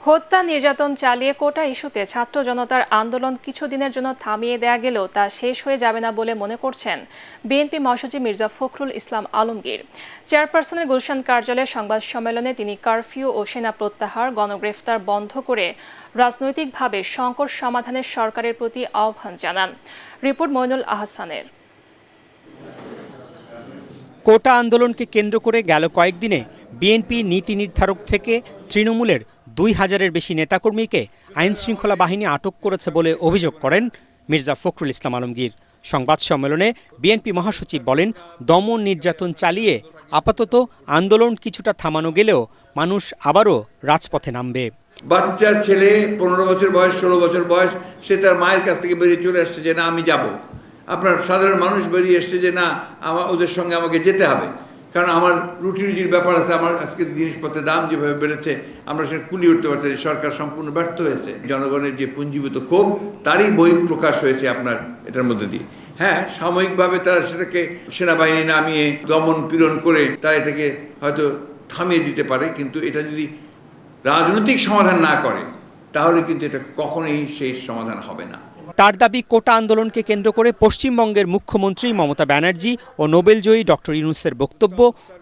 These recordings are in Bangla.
হত্যা নির্যাতন চালিয়ে কোটা ইস্যুতে ছাত্র জনতার আন্দোলন কিছুদিনের জন্য থামিয়ে দেয়া গেলেও তা শেষ হয়ে যাবে না বলে মনে করছেন বিএনপি মহাসচিব মির্জা ফখরুল ইসলাম আলমগীর। চেয়ারপারসনের গুলশান কার্যালয়ে সংবাদ সম্মেলনে তিনি কারফিউ ও সেনা প্রত্যাহার, গণগ্রেফতার বন্ধ করে রাজনৈতিকভাবে সংকট সমাধানের সরকারের প্রতি আহ্বান জানান। রিপোর্ট মইনুল আহসানের। কোটা আন্দোলনকে কেন্দ্র করে গেল কয়েকদিনে বিএনপি নীতি নির্ধারক থেকে তৃণমূলের ২,০০০-এর বেশি নেতাকর্মীকে আইনশৃঙ্খলা বাহিনী আটক করেছে বলে অভিযোগ করেন মির্জা ফখরুল ইসলাম আলমগীর। সংবাদ সম্মেলনে বিএনপি মহাসচিব বলেন, দমন নির্যাতন চালিয়ে আপাতত আন্দোলন কিছুটা থামানো গেলেও মানুষ আবারও রাজপথে নামবে। বাচ্চা ছেলে ১৫ বছর বয়স, ১৬ বছর বয়স, সে তার মায়ের কাছ থেকে বেরিয়ে চলে আসছে যে না আমি যাব। আপনার সাধারণ মানুষ বেরিয়ে এসছে যে না ওদের সঙ্গে আমাকে যেতে হবে, কারণ আমার রুটির ব্যাপার আছে। আমার আজকে জিনিসপত্রের দাম যেভাবে বেড়েছে আমরা সেটা কুলিয়ে উঠতে পারছি। সরকার সম্পূর্ণ ব্যর্থ হয়েছে। জনগণের যে পুঞ্জীভূত ক্ষোভ তারই বহিঃপ্রকাশ হয়েছে আপনার এটার মধ্যে দিয়ে। হ্যাঁ, সাময়িকভাবে তারা সেটাকে সেনাবাহিনী নামিয়ে দমন পীড়ন করে তারা এটাকে হয়তো থামিয়ে দিতে পারে, কিন্তু এটা যদি রাজনৈতিক সমাধান না করে তাহলে কিন্তু এটা কখনোই সেই সমাধান হবে না। তার দাবি, কোটা আন্দোলনকে কেন্দ্র করে পশ্চিমবঙ্গের মুখ্যমন্ত্রী মমতা ব্যানার্জি ও নোবেলজয়ী ডক্টর ইউনূসের বক্তব্য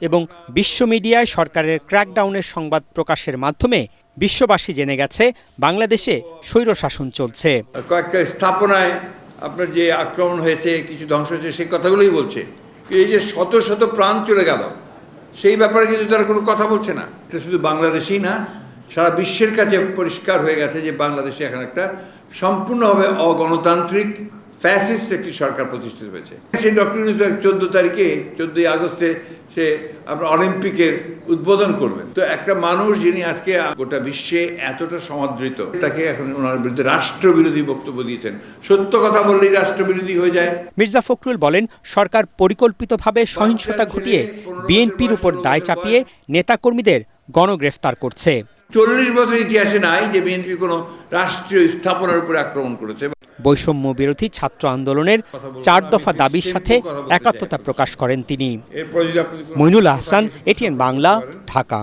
এবং বিশ্ব মিডিয়ায় সরকারের ক্র্যাকডাউনের সংবাদ প্রকাশের মাধ্যমে বিশ্ববাসী জেনে গেছে বাংলাদেশে স্বৈরশাসন চলছে। কয়েকটা স্থাপনায় আপনার যে আক্রমণ হয়েছে, কিছু ধ্বংস হয়েছে, সেই কথাগুলোই বলছে। এই যে শত শত প্রাণ চলে গেল, সেই ব্যাপারে কিন্তু তারা কোনো কথা বলছে না। এটা শুধু বাংলাদেশেই না, সারা বিশ্বের কাছে পরিষ্কার হয়ে গেছে যে বাংলাদেশে এখন একটা সম্পূর্ণভাবে অগণতান্ত্রিক ফ্যাসিস্ট একটি সরকার প্রতিষ্ঠিত হয়েছে। সেই ডক্টর ইউনূস 14 আগস্টে সে আপনার অলিম্পিকের উদ্বোধন করবেন। তো একটা মানুষ যিনি আজকে গোটা বিশ্বে এতটা সমাদৃত, তাকে এখন ওনার বিরুদ্ধে রাষ্ট্রবিরোধী বক্তব্য দিয়েছেন। সত্য কথা বললেই রাষ্ট্রবিরোধী হয়ে যায়। মির্জা ফখরুল বলেন, সরকার পরিকল্পিতভাবে সহিংসতা ঘটিয়ে বিএনপির উপর দায় চাপিয়ে নেতাকর্মীদের গণগ্রেফতার করছে। 40 বছর ইতিহাসে নাই যে বিএনপি কোনো রাষ্ট্রীয় স্থাপনার উপর আক্রমণ করেছে। বৈষম্য বিরোধী ছাত্র আন্দোলনের 4 দফা দাবির সাথে একাত্মতা প্রকাশ করেন তিনি। মইনুল আহসান, এটিএন বাংলা, ঢাকা।